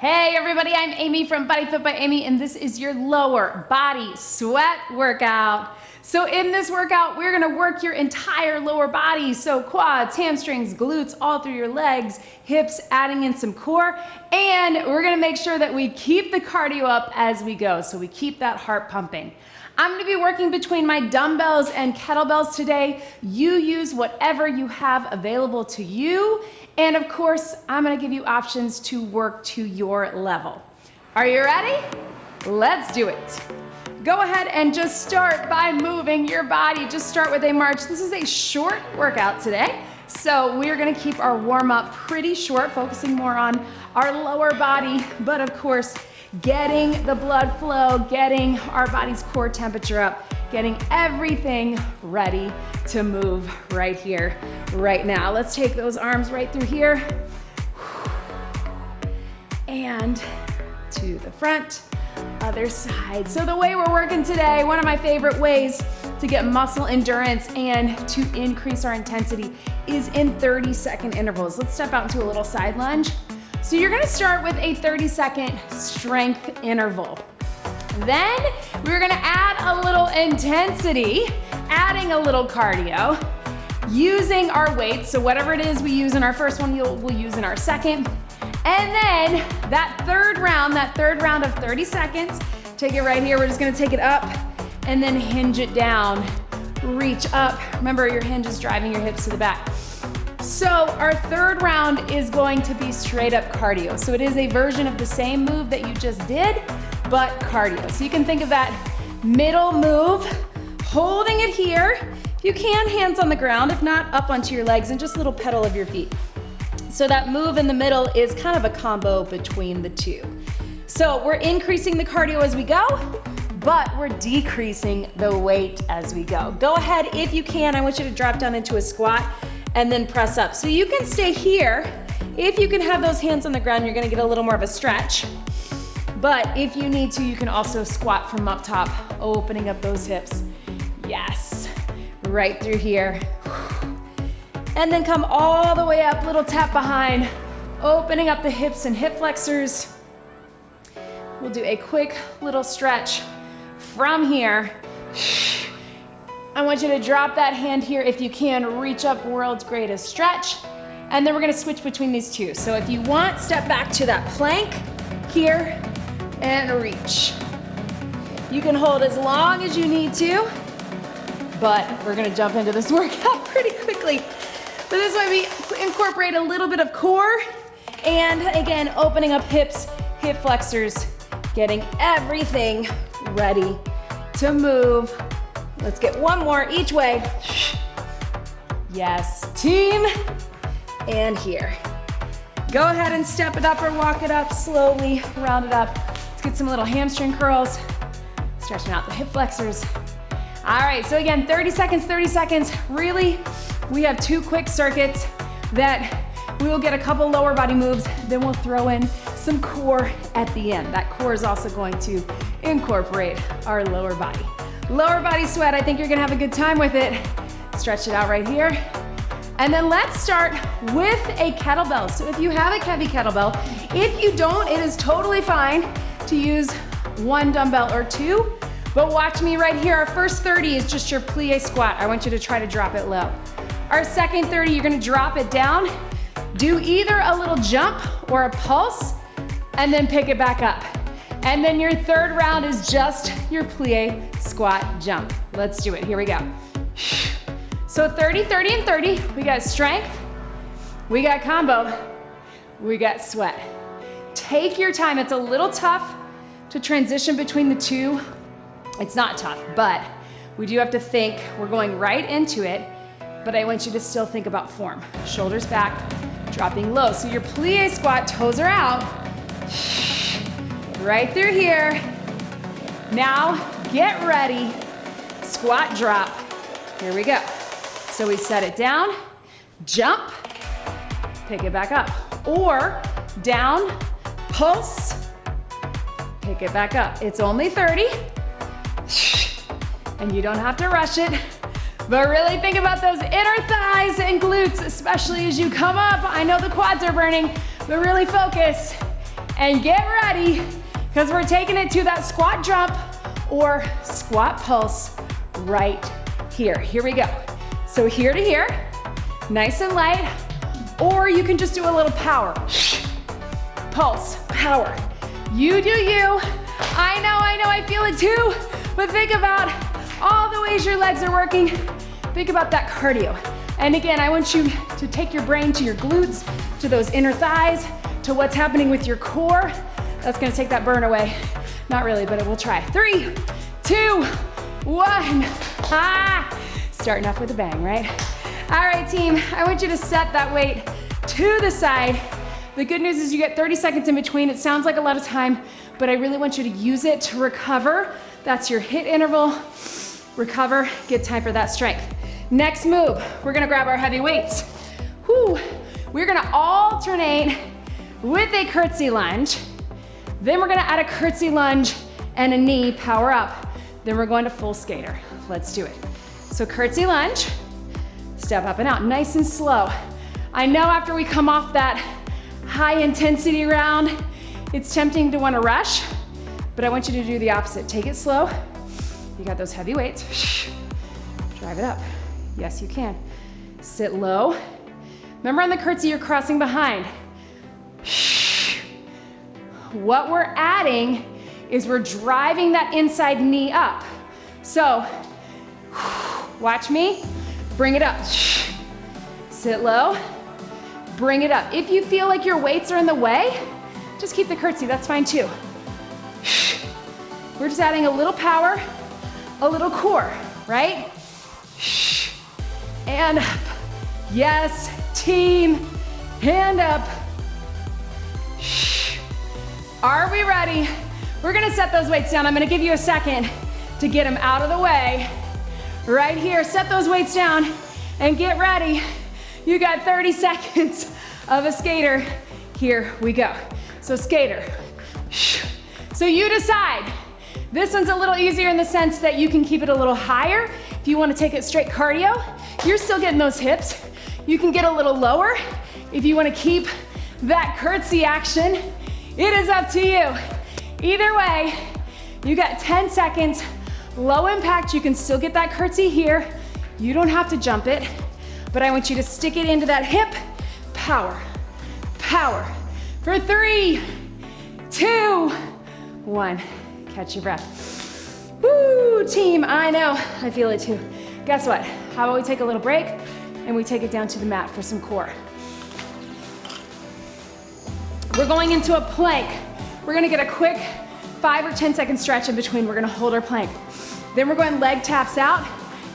Hey everybody, I'm Amy from BodyFit by Amy, and this is your lower body sweat workout. So in this workout, we're gonna work your entire lower body. So quads, hamstrings, glutes, all through your legs, hips, adding in some core. And we're gonna make sure that we keep the cardio up as we go. So we keep that heart pumping. I'm gonna be working between my dumbbells and kettlebells today. You use whatever you have available to you. And of course, I'm gonna give you options to work to your level. Are you ready? Let's do it. Go ahead and just start by moving your body. Just start with a march. This is a short workout today. So we're gonna keep our warm up pretty short, focusing more on our lower body, but of course, getting the blood flow, getting our body's core temperature up, getting everything ready to move right here, right now. Let's take those arms right through here and to the front, other side. So the way we're working today, one of my favorite ways to get muscle endurance and to increase our intensity is in 30-second intervals. Let's step out into a little side lunge. So you're gonna start with a 30-second strength interval. Then we're gonna add a little intensity, adding a little cardio, using our weights. So whatever it is we use in our first one, we'll use in our second. And then that third round of 30 seconds, take it right here. We're just gonna take it up and then hinge it down, reach up. Remember, your hinge is driving your hips to the back. So our third round is going to be straight up cardio. So it is a version of the same move that you just did, but cardio. So you can think of that middle move, holding it here. If you can, hands on the ground, if not, up onto your legs and just a little pedal of your feet. So that move in the middle is kind of a combo between the two. So we're increasing the cardio as we go, but we're decreasing the weight as we go. Go ahead, if you can, I want you to drop down into a squat and then press up. So you can stay here. If you can have those hands on the ground, you're gonna get a little more of a stretch. But if you need to, you can also squat from up top, opening up those hips. Yes, right through here. And then come all the way up, little tap behind, opening up the hips and hip flexors. We'll do a quick little stretch from here. I want you to drop that hand here. If you can, reach up, world's greatest stretch. And then we're gonna switch between these two. So if you want, step back to that plank here and reach. You can hold as long as you need to, but we're gonna jump into this workout pretty quickly. But this way we incorporate a little bit of core and again, opening up hips, hip flexors, getting everything ready to move. Let's get one more each way. Yes, team. And here. Go ahead and step it up or walk it up slowly, round it up. Let's get some little hamstring curls. Stretching out the hip flexors. All right, so again, 30 seconds. Really, we have two quick circuits that we will get a couple lower body moves, then we'll throw in some core at the end. That core is also going to incorporate our lower body. Lower body sweat, I think you're gonna have a good time with it. Stretch it out right here. And then let's start with a kettlebell. So if you have a heavy kettlebell, if you don't, it is totally fine to use one dumbbell or two, but watch me right here. Our first 30 is just your plie squat. I want you to try to drop it low. Our second 30, you're gonna drop it down, do either a little jump or a pulse, and then pick it back up. And then your third round is just your plie squat jump. Let's do it, here we go. So 30, 30, and 30. We got strength, we got combo, we got sweat. Take your time, it's a little tough to transition between the two. It's not tough, but we do have to think, we're going right into it, but I want you to still think about form. Shoulders back, dropping low. So your plie squat, toes are out. Right through here. Now get ready, squat drop. Here we go. So we set it down, jump, pick it back up. Or down, pulse, pick it back up. It's only 30, and you don't have to rush it, but really think about those inner thighs and glutes, especially as you come up. I know the quads are burning, but really focus. And get ready, because we're taking it to that squat jump or squat pulse right here. Here we go. So here to here, nice and light, or you can just do a little power. Pulse, power. You do you. I know, I feel it too, but think about all the ways your legs are working. Think about that cardio. And again, I want you to take your brain to your glutes, to those inner thighs, to what's happening with your core. That's gonna take that burn away. Not really, but we'll try. 3, 2, 1. Starting off with a bang, right? All right, team, I want you to set that weight to the side. The good news is you get 30 seconds in between. It sounds like a lot of time, but I really want you to use it to recover. That's your HIIT interval. Recover, get time for that strength. Next move, we're gonna grab our heavy weights. We're gonna alternate with a curtsy lunge. Then we're gonna add a curtsy lunge and a knee, power up. Then we're going to full skater. Let's do it. So curtsy lunge, step up and out, nice and slow. I know after we come off that high intensity round, it's tempting to wanna rush, but I want you to do the opposite. Take it slow. You got those heavy weights. Drive it up. Yes, you can. Sit low. Remember on the curtsy, you're crossing behind. What we're adding is we're driving that inside knee up. So, watch me, bring it up. Sit low, bring it up. If you feel like your weights are in the way, just keep the curtsy, that's fine too. We're just adding a little power, a little core, right? And up. Yes, team, hand up. Are we ready? We're gonna set those weights down. I'm gonna give you a second to get them out of the way. Right here, set those weights down and get ready. You got 30 seconds of a skater. Here we go. So skater. So you decide. This one's a little easier in the sense that you can keep it a little higher. If you wanna take it straight cardio, you're still getting those hips. You can get a little lower if you wanna keep that curtsy action. It is up to you. Either way, you got 10 seconds, low impact. You can still get that curtsy here. You don't have to jump it, but I want you to stick it into that hip. Power, power. For 3, 2, 1. Catch your breath. Woo, team, I know, I feel it too. Guess what? How about we take a little break and we take it down to the mat for some core. We're going into a plank. We're gonna get a quick 5 or 10 second stretch in between. We're gonna hold our plank. Then we're going leg taps out.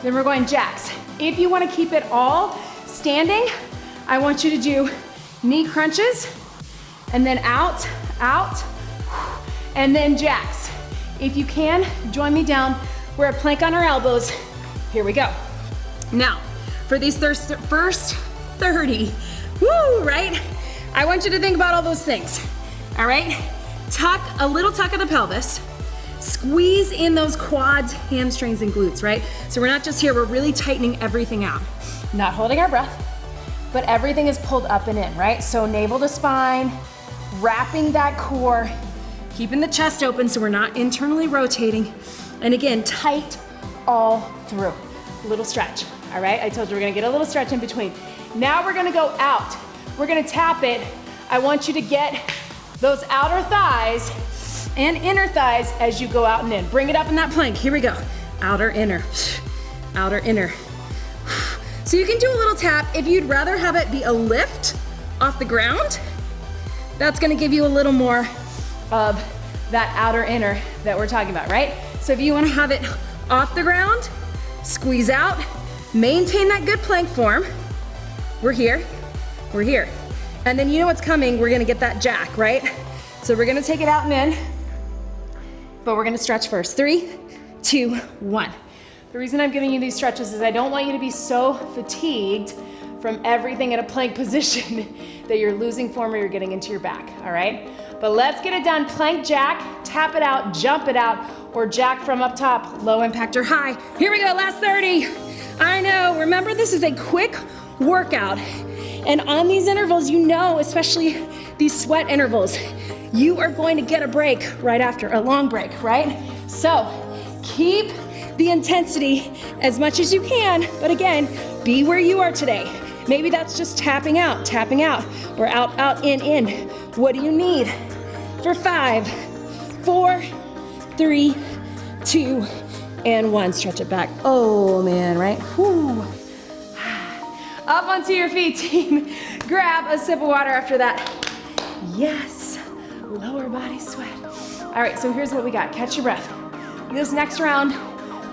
Then we're going jacks. If you wanna keep it all standing, I want you to do knee crunches and then out, out, and then jacks. If you can, join me down. We're at plank on our elbows. Here we go. Now, for these first 30, woo, right? I want you to think about all those things, all right? Tuck, a little tuck of the pelvis. Squeeze in those quads, hamstrings, and glutes, right? So we're not just here, we're really tightening everything out. Not holding our breath, but everything is pulled up and in, right? So navel to spine, wrapping that core, keeping the chest open so we're not internally rotating. And again, tight all through. Little stretch, all right? I told you we're gonna get a little stretch in between. Now we're gonna go out. We're gonna tap it. I want you to get those outer thighs and inner thighs as you go out and in. Bring it up in that plank. Here we go. Outer, inner, outer, inner. So you can do a little tap. If you'd rather have it be a lift off the ground, that's gonna give you a little more of that outer, inner that we're talking about, right? So if you wanna have it off the ground, squeeze out, maintain that good plank form. We're here. We're here. And then you know what's coming, we're gonna get that jack, right? So we're gonna take it out and in, but we're gonna stretch first. 3, 2, 1. The reason I'm giving you these stretches is I don't want you to be so fatigued from everything in a plank position that you're losing form or you're getting into your back, all right? But let's get it done. Plank jack, tap it out, jump it out, or jack from up top, low impact or high. Here we go, last 30. I know, remember this is a quick workout. And on these intervals, you know, especially these sweat intervals, you are going to get a break right after, a long break, right? So keep the intensity as much as you can, but again, be where you are today. Maybe that's just tapping out, or out, out, in. What do you need? For 5, 4, 3, 2, and 1. Stretch it back. Oh man, right? Whew. Up onto your feet, team. Grab a sip of water after that. Yes, lower body sweat. All right, so here's what we got. Catch your breath. This next round,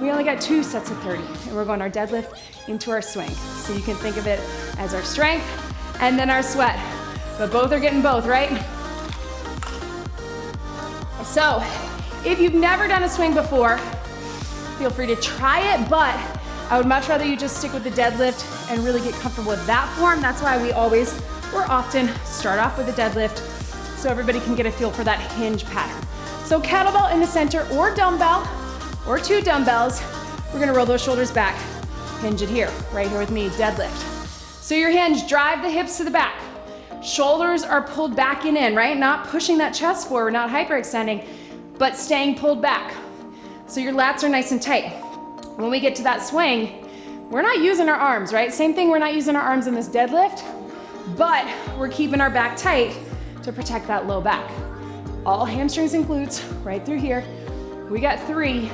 we only got 2 sets of 30, and we're going our deadlift into our swing. So you can think of it as our strength and then our sweat, but both are getting both, right? So if you've never done a swing before, feel free to try it, but I would much rather you just stick with the deadlift and really get comfortable with that form. That's why we always, or often, start off with the deadlift so everybody can get a feel for that hinge pattern. So kettlebell in the center or dumbbell, or 2 dumbbells. We're gonna roll those shoulders back. Hinge it here, right here with me, deadlift. So your hinge, drive the hips to the back. Shoulders are pulled back and in, right? Not pushing that chest forward, not hyperextending, but staying pulled back. So your lats are nice and tight. When we get to that swing, we're not using our arms, right? Same thing, we're not using our arms in this deadlift, but we're keeping our back tight to protect that low back. All hamstrings and glutes right through here. We got 3,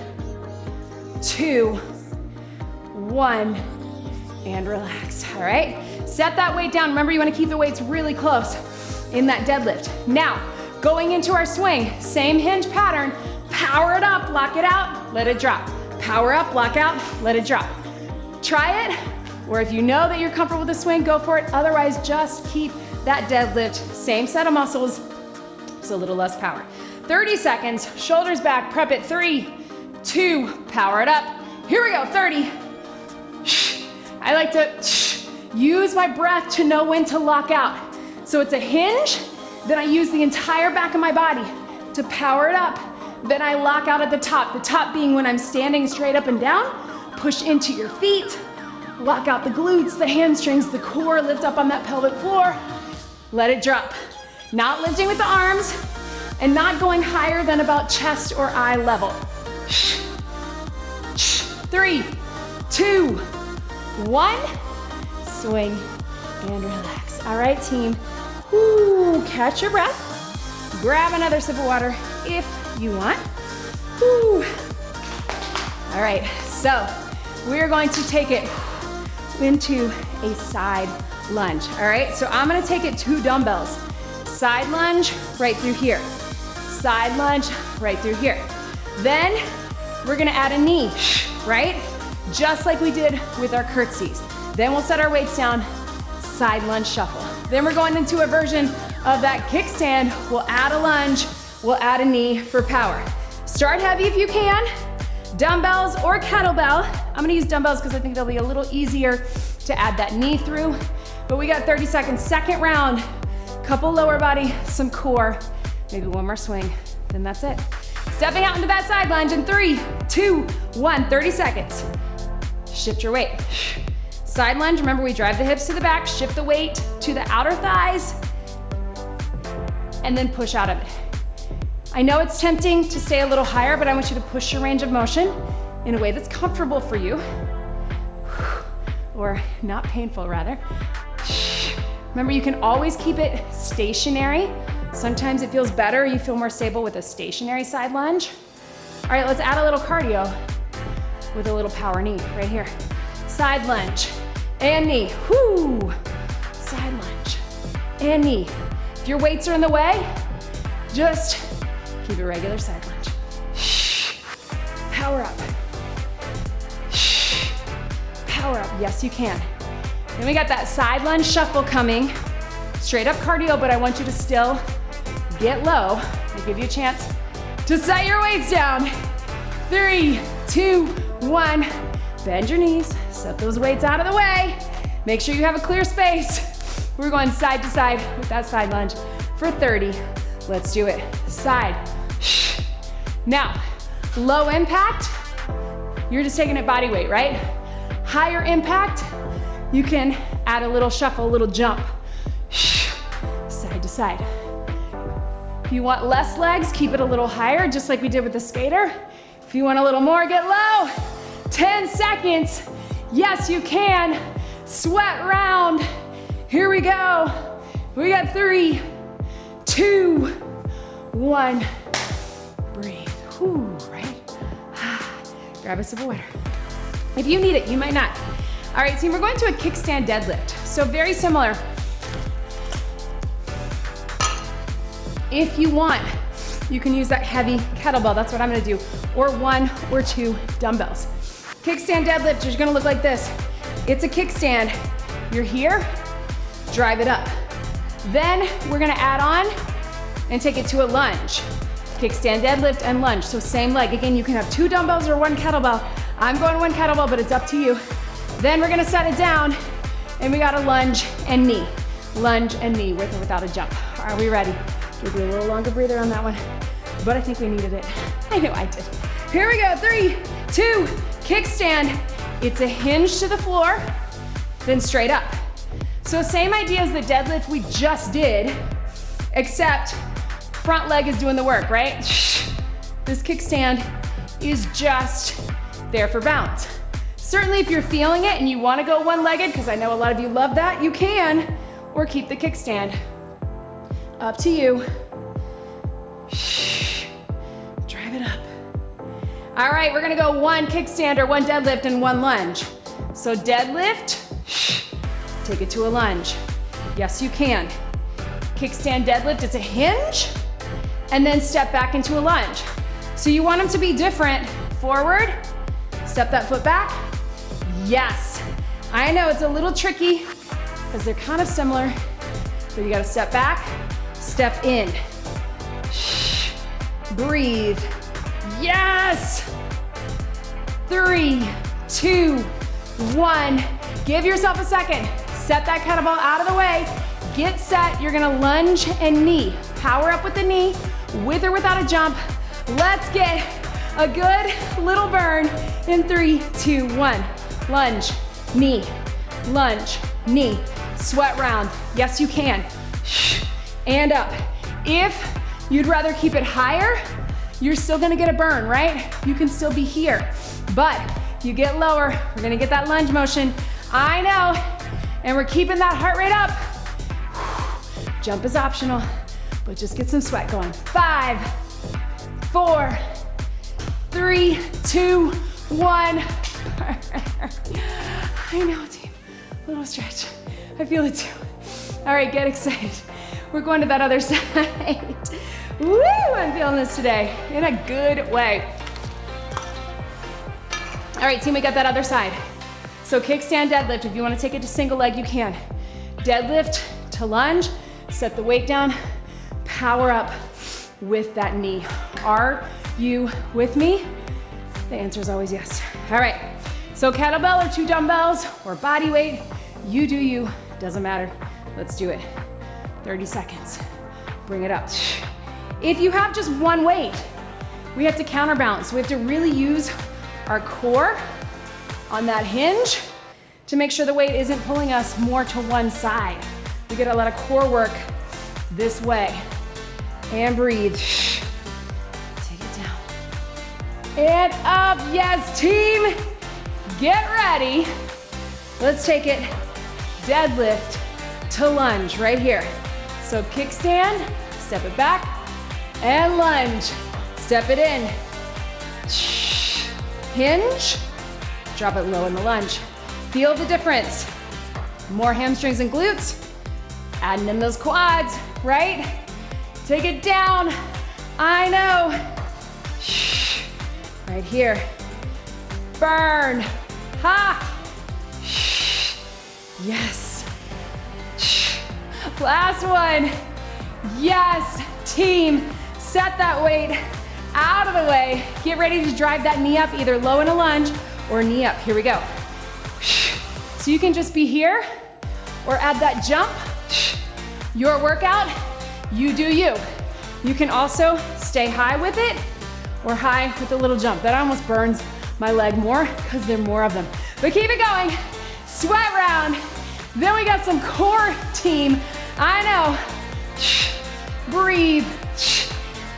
2, 1, and relax, all right? Set that weight down. Remember, you wanna keep the weights really close in that deadlift. Now, going into our swing, same hinge pattern, power it up, lock it out, let it drop. Power up, lock out, let it drop. Try it, or if you know that you're comfortable with the swing, go for it. Otherwise, just keep that deadlift, same set of muscles, just a little less power. 30 seconds, shoulders back, prep it, 3, 2, power it up. Here we go, 30. I like to use my breath to know when to lock out. So it's a hinge, then I use the entire back of my body to power it up. Then I lock out at the top being when I'm standing straight up and down, push into your feet, lock out the glutes, the hamstrings, the core, lift up on that pelvic floor, let it drop. Not lifting with the arms and not going higher than about chest or eye level. 3, 2, 1, swing and relax. All right, team, woo, catch your breath. Grab another sip of water if you want. Woo. All right, so we're going to take it into a side lunge. All right, so I'm gonna take it 2 dumbbells. Side lunge right through here. Side lunge right through here. Then we're gonna add a knee, right? Just like we did with our curtsies. Then we'll set our weights down, side lunge shuffle. Then we're going into a version of that kickstand. We'll add a lunge, we'll add a knee for power. Start heavy if you can, dumbbells or kettlebell. I'm gonna use dumbbells because I think they'll be a little easier to add that knee through. But we got 30 seconds, second round. Couple lower body, some core, maybe one more swing, then that's it. Stepping out into that side lunge in 3, 2, 1, 30 seconds. Shift your weight. Side lunge, remember we drive the hips to the back, shift the weight to the outer thighs, and then push out of it. I know it's tempting to stay a little higher, but I want you to push your range of motion in a way that's comfortable for you, or not painful rather. Remember, you can always keep it stationary. Sometimes it feels better, you feel more stable with a stationary side lunge. All right, let's add a little cardio with a little power knee right here. Side lunge and knee, whoo. Side lunge and knee. If your weights are in the way, just keep a regular side lunge. Power up. Power up, yes you can. Then we got that side lunge shuffle coming. Straight up cardio, but I want you to still get low. I'll give you a chance to set your weights down. 3, 2, 1. Bend your knees, set those weights out of the way. Make sure you have a clear space. We're going side to side with that side lunge for 30. Let's do it. Side. Now, low impact, you're just taking it body weight, right? Higher impact, you can add a little shuffle, a little jump. Side to side. If you want less legs, keep it a little higher, just like we did with the skater. If you want a little more, get low. 10 seconds. Yes, you can. Sweat round. Here we go. We got 3, 2, 1. Breathe. Whew, right? Grab a sip of water. If you need it, you might not. All right, team, we're going to a kickstand deadlift. So very similar. If you want, you can use that heavy kettlebell. That's what I'm gonna do. Or 1 or 2 dumbbells. Kickstand deadlift is gonna look like this. It's a kickstand. You're here, drive it up. Then we're gonna add on and take it to a lunge. Kickstand deadlift and lunge, so same leg. Again, you can have 2 dumbbells or 1 kettlebell. I'm going 1 kettlebell, but it's up to you. Then we're gonna set it down and we got a lunge and knee. Lunge and knee with or without a jump. Are we ready? Give you a little longer breather on that one, but I think we needed it. I know I did. Here we go, 3, 2, kickstand. It's a hinge to the floor, then straight up. So same idea as the deadlift we just did, except front leg is doing the work, right? This kickstand is just there for balance. Certainly if you're feeling it and you wanna go one-legged, because I know a lot of you love that, you can, or keep the kickstand. Up to you. Drive it up. All right, we're gonna go 1 kickstand or 1 deadlift and 1 lunge. So deadlift, take it to a lunge. Yes, you can. Kickstand deadlift, it's a hinge, and then step back into a lunge. So you want them to be different. Forward, step that foot back. Yes. I know it's a little tricky because they're kind of similar, but you gotta step back, step in. Breathe. Yes. 3, 2, 1. Give yourself a second. Set that kettlebell out of the way. Get set. You're gonna lunge and knee. Power up with the knee, with or without a jump. Let's get a good little burn in 3, 2, 1. Lunge, knee, lunge, knee. Sweat round. Yes, you can. And up. If you'd rather keep it higher, you're still gonna get a burn, right? You can still be here. But you get lower, we're gonna get that lunge motion. I know. And we're keeping that heart rate up. Jump is optional, but just get some sweat going. 5, 4, 3, 2, 1. I know, team. A little stretch. I feel it too. All right, get excited. We're going to that other side. Woo, I'm feeling this today in a good way. All right, team, we got that other side. So kickstand deadlift, if you wanna take it to single leg, you can. Deadlift to lunge, set the weight down, power up with that knee. Are you with me? The answer is always yes. All right, so kettlebell or 2 dumbbells or body weight, you do you, doesn't matter. Let's do it. 30 seconds, bring it up. If you have just 1 weight, we have to counterbalance. We have to really use our core on that hinge to make sure the weight isn't pulling us more to one side. We get a lot of core work this way. And breathe. Take it down. And up, yes, team. Get ready. Let's take it deadlift to lunge right here. So kickstand, step it back, and lunge. Step it in. Hinge, drop it low in the lunge. Feel the difference. More hamstrings and glutes, adding in those quads, right? Take it down. I know. Right here. Burn. Ha. Yes. Last one. Yes, team. Set that weight out of the way. Get ready to drive that knee up, either low in a lunge or knee up. Here we go. So you can just be here or add that jump. Your workout, you do you. You can also stay high with it or high with a little jump. That almost burns my leg more because there are more of them. But keep it going. Sweat round. Then we got some core, team. I know. Breathe.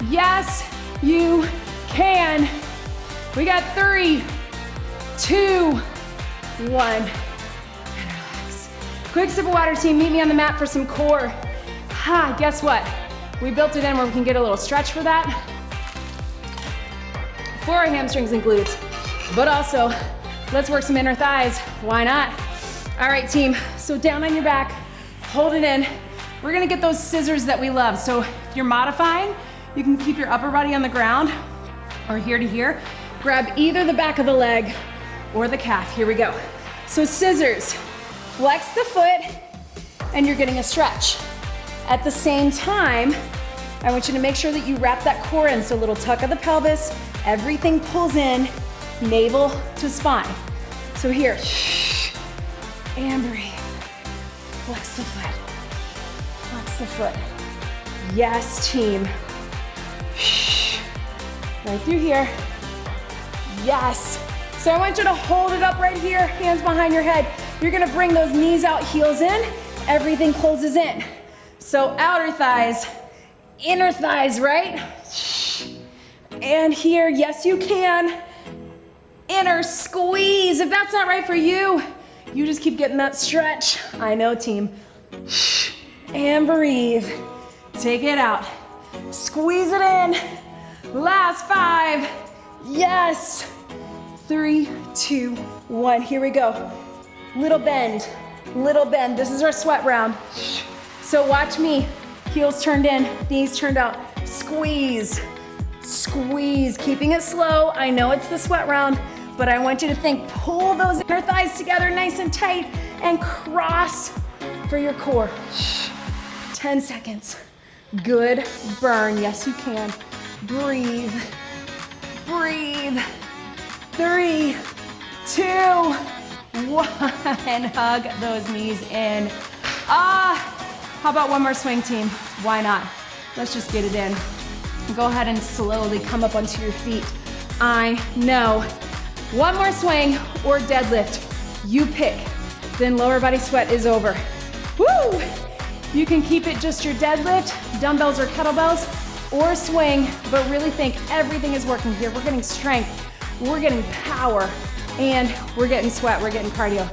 Yes, you can. We got 3, 2, 1. And relax. Quick sip of water, team. Meet me on the mat for some core. Guess what? We built it in where we can get a little stretch for that. For our hamstrings and glutes. But also, let's work some inner thighs. Why not? All right, team. So down on your back, hold it in. We're gonna get those scissors that we love. So if you're modifying, you can keep your upper body on the ground or here to here. Grab either the back of the leg or the calf. Here we go. So scissors, flex the foot, and you're getting a stretch. At the same time, I want you to make sure that you wrap that core in. So a little tuck of the pelvis, everything pulls in, navel to spine. So here, and breathe. Flex the foot. Flex the foot. Yes, team. Right through here. Yes. So I want you to hold it up right here, hands behind your head. You're gonna bring those knees out, heels in. Everything closes in. So outer thighs, inner thighs, right? And here, yes you can. Inner squeeze. If that's not right for you, you just keep getting that stretch. I know, team. And breathe. Take it out. Squeeze it in. Last 5. Yes. 3, 2, 1. Here we go. Little bend. Little bend. This is our sweat round. So watch me. Heels turned in, knees turned out. Squeeze. Squeeze. Keeping it slow. I know it's the sweat round, but I want you to think, pull those inner thighs together nice and tight and cross for your core. 10 seconds. Good burn. Yes, you can. Breathe. Breathe. 3, 2, 1. Hug those knees in. How about one more swing, team? Why not? Let's just get it in. Go ahead and slowly come up onto your feet. I know. One more swing or deadlift. You pick. Then lower body sweat is over. Woo! You can keep it just your deadlift, dumbbells or kettlebells, or swing, but really think everything is working here. We're getting strength, we're getting power, and we're getting sweat, we're getting cardio.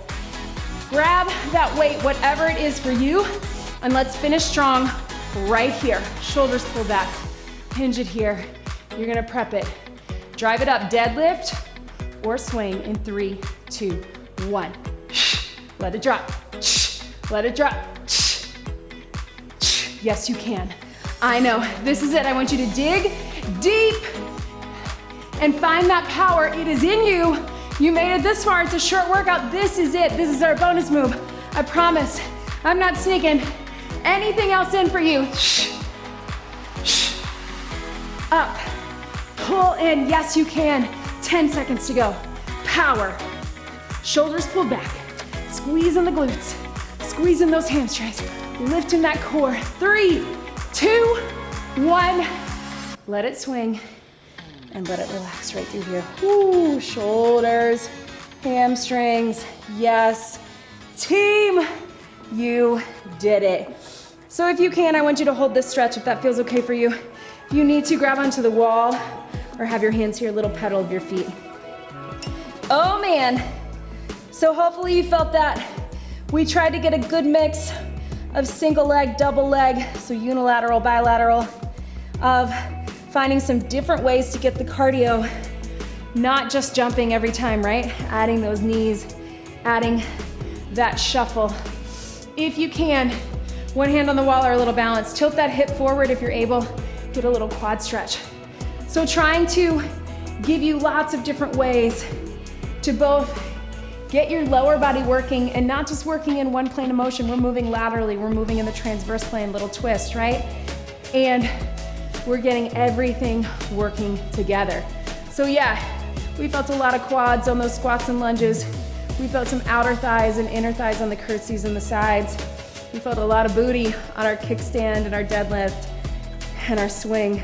Grab that weight, whatever it is for you, and let's finish strong right here. Shoulders pull back, hinge it here. You're gonna prep it. Drive it up, deadlift or swing in 3, 2, 1. Let it drop, let it drop. Yes, you can. I know, this is it. I want you to dig deep and find that power. It is in you. You made it this far. It's a short workout. This is it. This is our bonus move. I promise. I'm not sneaking anything else in for you. Up, pull in. Yes, you can. 10 seconds to go. Power. Shoulders pulled back. Squeeze in the glutes. Squeeze in those hamstrings. Lifting that core. 3, 2, 1. Let it swing and let it relax right through here. Woo, shoulders, hamstrings. Yes. Team, you did it. So if you can, I want you to hold this stretch if that feels okay for you. If you need to, grab onto the wall or have your hands here, a little pedal of your feet. Oh man. So hopefully you felt that. We tried to get a good mix of single leg, double leg, so unilateral, bilateral, of finding some different ways to get the cardio, not just jumping every time, right? Adding those knees, adding that shuffle. If you can, one hand on the wall or a little balance, tilt that hip forward if you're able, get a little quad stretch. So trying to give you lots of different ways to both get your lower body working and not just working in one plane of motion. We're moving laterally, we're moving in the transverse plane, little twist, right? And we're getting everything working together. So yeah, we felt a lot of quads on those squats and lunges. We felt some outer thighs and inner thighs on the curtsies and the sides. We felt a lot of booty on our kickstand and our deadlift and our swing,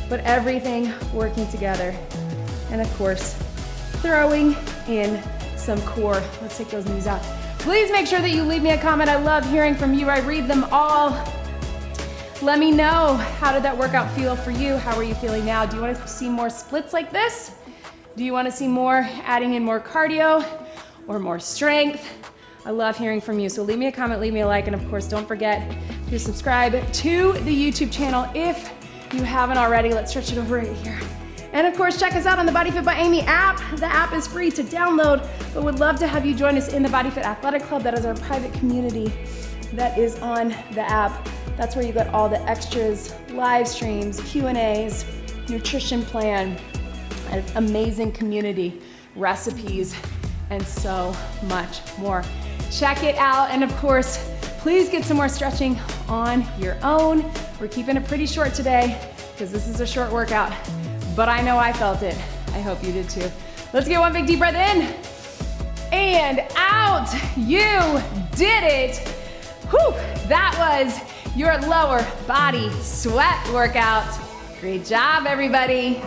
but everything working together. And of course, throwing in some core. Let's take those knees out. Please make sure that you leave me a comment. I love hearing from you. I read them all. Let me know, how did that workout feel for you? How are you feeling now? Do you want to see more splits like this? Do you want to see more, adding in more cardio or more strength? I love hearing from you. So leave me a comment, leave me a like, and of course, don't forget to subscribe to the YouTube channel if you haven't already. Let's stretch it over right here. And of course, check us out on the BodyFit by Amy app. The app is free to download, but would love to have you join us in the BodyFit Athletic Club. That is our private community that is on the app. That's where you get all the extras, live streams, Q&As, nutrition plan, an amazing community, recipes, and so much more. Check it out, and of course, please get some more stretching on your own. We're keeping it pretty short today because this is a short workout, but I know I felt it. I hope you did too. Let's get one big deep breath in and out. You did it. Whew, that was your lower body sweat workout. Great job, everybody.